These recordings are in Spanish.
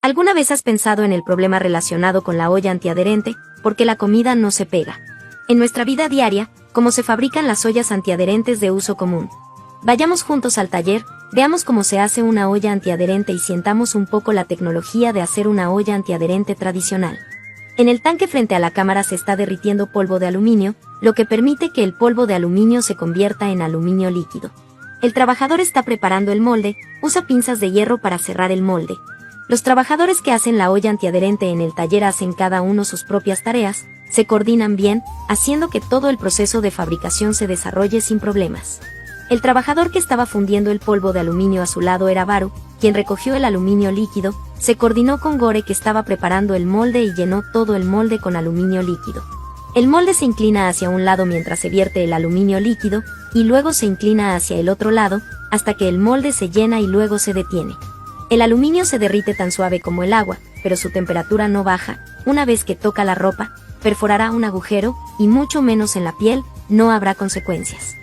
¿Alguna vez has pensado en el problema relacionado con la olla antiadherente, porque la comida no se pega? En nuestra vida diaria, ¿cómo se fabrican las ollas antiadherentes de uso común? Vayamos juntos al taller, veamos cómo se hace una olla antiadherente y sientamos un poco la tecnología de hacer una olla antiadherente tradicional. En el tanque frente a la cámara se está derritiendo polvo de aluminio, lo que permite que el polvo de aluminio se convierta en aluminio líquido. El trabajador está preparando el molde, usa pinzas de hierro para cerrar el molde. Los trabajadores que hacen la olla antiadherente en el taller hacen cada uno sus propias tareas, se coordinan bien, haciendo que todo el proceso de fabricación se desarrolle sin problemas. El trabajador que estaba fundiendo el polvo de aluminio a su lado era Baru, quien recogió el aluminio líquido, se coordinó con Gore que estaba preparando el molde y llenó todo el molde con aluminio líquido. El molde se inclina hacia un lado mientras se vierte el aluminio líquido, y luego se inclina hacia el otro lado, hasta que el molde se llena y luego se detiene. El aluminio se derrite tan suave como el agua, pero su temperatura no baja. Una vez que toca la ropa, perforará un agujero, y mucho menos en la piel, no habrá consecuencias.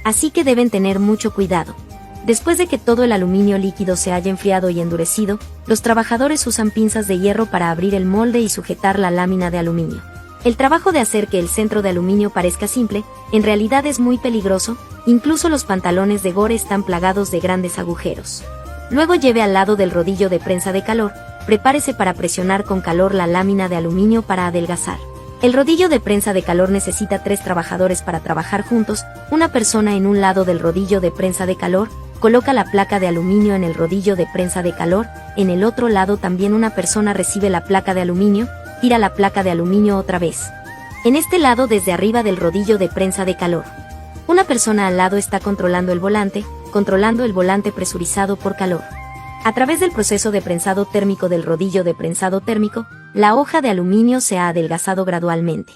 Así que deben tener mucho cuidado. Después de que todo el aluminio líquido se haya enfriado y endurecido, los trabajadores usan pinzas de hierro para abrir el molde y sujetar la lámina de aluminio. El trabajo de hacer que el centro de aluminio parezca simple, en realidad es muy peligroso, incluso los pantalones de Gore están plagados de grandes agujeros. Luego lleve al lado del rodillo de prensa de calor, prepárese para presionar con calor la lámina de aluminio para adelgazar. El rodillo de prensa de calor necesita 3 trabajadores para trabajar juntos, una persona en un lado del rodillo de prensa de calor, coloca la placa de aluminio en el rodillo de prensa de calor, en el otro lado también una persona recibe la placa de aluminio, tira la placa de aluminio otra vez. En este lado desde arriba del rodillo de prensa de calor. Una persona al lado está controlando el volante presurizado por calor. A través del proceso de prensado térmico del rodillo de prensado térmico, la hoja de aluminio se ha adelgazado gradualmente.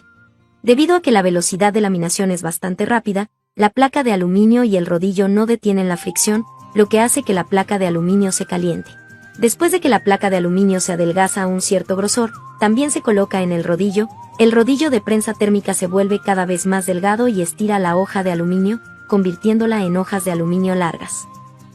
Debido a que la velocidad de laminación es bastante rápida, la placa de aluminio y el rodillo no detienen la fricción, lo que hace que la placa de aluminio se caliente. Después de que la placa de aluminio se adelgaza a un cierto grosor, también se coloca en el rodillo de prensa térmica se vuelve cada vez más delgado y estira la hoja de aluminio, convirtiéndola en hojas de aluminio largas.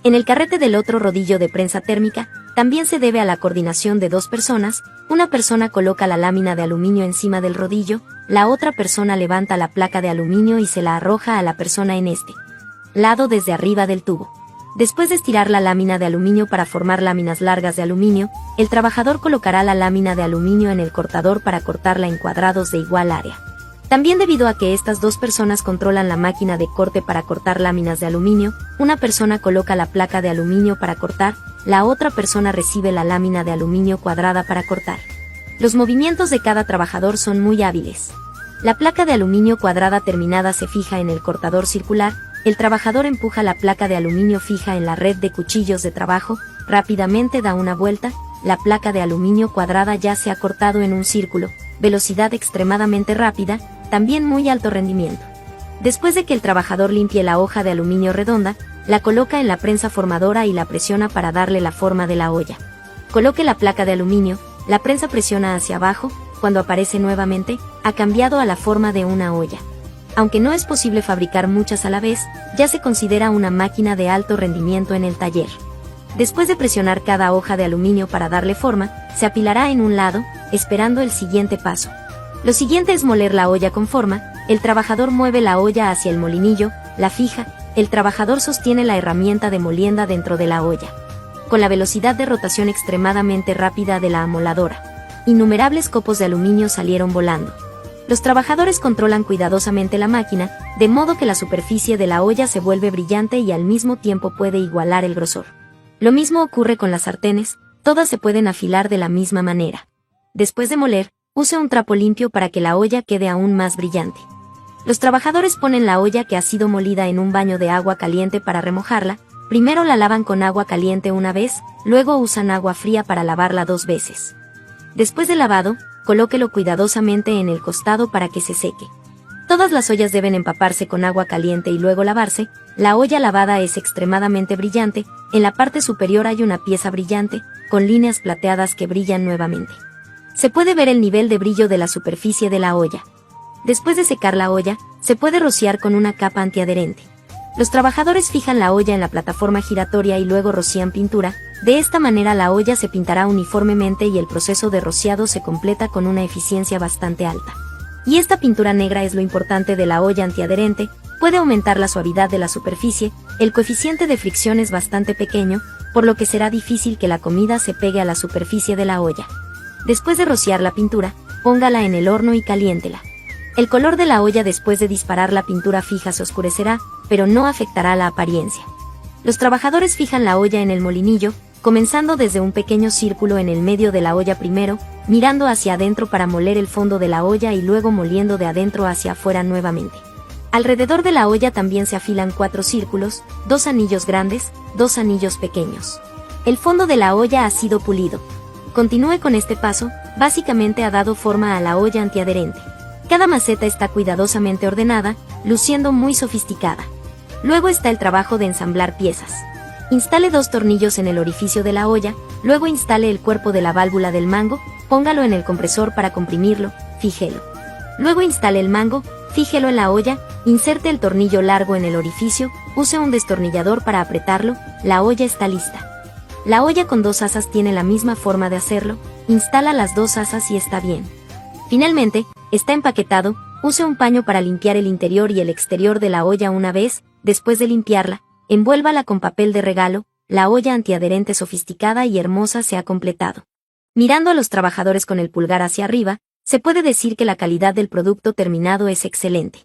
En el carrete del otro rodillo de prensa térmica, también se debe a la coordinación de 2 personas, una persona coloca la lámina de aluminio encima del rodillo, la otra persona levanta la placa de aluminio y se la arroja a la persona en este lado desde arriba del tubo. Después de estirar la lámina de aluminio para formar láminas largas de aluminio, el trabajador colocará la lámina de aluminio en el cortador para cortarla en cuadrados de igual área. También debido a que estas 2 personas controlan la máquina de corte para cortar láminas de aluminio, una persona coloca la placa de aluminio para cortar, la otra persona recibe la lámina de aluminio cuadrada para cortar. Los movimientos de cada trabajador son muy hábiles. La placa de aluminio cuadrada terminada se fija en el cortador circular, el trabajador empuja la placa de aluminio fija en la red de cuchillos de trabajo, rápidamente da una vuelta, la placa de aluminio cuadrada ya se ha cortado en un círculo, velocidad extremadamente rápida, también muy alto rendimiento. Después de que el trabajador limpie la hoja de aluminio redonda, la coloca en la prensa formadora y la presiona para darle la forma de la olla. Coloque la placa de aluminio, la prensa presiona hacia abajo, cuando aparece nuevamente, ha cambiado a la forma de una olla. Aunque no es posible fabricar muchas a la vez, ya se considera una máquina de alto rendimiento en el taller. Después de presionar cada hoja de aluminio para darle forma, se apilará en un lado, esperando el siguiente paso. Lo siguiente es moler la olla con forma, el trabajador mueve la olla hacia el molinillo, la fija, el trabajador sostiene la herramienta de molienda dentro de la olla. Con la velocidad de rotación extremadamente rápida de la amoladora, innumerables copos de aluminio salieron volando. Los trabajadores controlan cuidadosamente la máquina, de modo que la superficie de la olla se vuelve brillante y al mismo tiempo puede igualar el grosor. Lo mismo ocurre con las sartenes, todas se pueden afilar de la misma manera. Después de moler, use un trapo limpio para que la olla quede aún más brillante. Los trabajadores ponen la olla que ha sido molida en un baño de agua caliente para remojarla, primero la lavan con agua caliente una vez, luego usan agua fría para lavarla 2 veces. Después del lavado, colóquelo cuidadosamente en el costado para que se seque. Todas las ollas deben empaparse con agua caliente y luego lavarse. La olla lavada es extremadamente brillante, en la parte superior hay una pieza brillante, con líneas plateadas que brillan nuevamente. Se puede ver el nivel de brillo de la superficie de la olla. Después de secar la olla, se puede rociar con una capa antiadherente. Los trabajadores fijan la olla en la plataforma giratoria y luego rocían pintura, De esta manera la olla se pintará uniformemente y el proceso de rociado se completa con una eficiencia bastante alta. Y esta pintura negra es lo importante de la olla antiadherente, puede aumentar la suavidad de la superficie, el coeficiente de fricción es bastante pequeño, por lo que será difícil que la comida se pegue a la superficie de la olla. Después de rociar la pintura, póngala en el horno y caliéntela. El color de la olla después de disparar la pintura fija se oscurecerá, pero no afectará la apariencia. Los trabajadores fijan la olla en el molinillo, comenzando desde un pequeño círculo en el medio de la olla primero, mirando hacia adentro para moler el fondo de la olla y luego moliendo de adentro hacia afuera nuevamente. Alrededor de la olla también se afilan 4 círculos, 2 anillos grandes, 2 anillos pequeños. El fondo de la olla ha sido pulido. Continúe con este paso, básicamente ha dado forma a la olla antiadherente. Cada maceta está cuidadosamente ordenada, luciendo muy sofisticada. Luego está el trabajo de ensamblar piezas. Instale 2 tornillos en el orificio de la olla, luego instale el cuerpo de la válvula del mango, póngalo en el compresor para comprimirlo, fíjelo. Luego instale el mango, fíjelo en la olla, inserte el tornillo largo en el orificio, use un destornillador para apretarlo, la olla está lista. La olla con 2 asas tiene la misma forma de hacerlo, instala las 2 asas y está bien. Finalmente, está empaquetado, use un paño para limpiar el interior y el exterior de la olla una vez, después de limpiarla, envuélvala con papel de regalo, la olla antiadherente sofisticada y hermosa se ha completado. Mirando a los trabajadores con el pulgar hacia arriba, se puede decir que la calidad del producto terminado es excelente.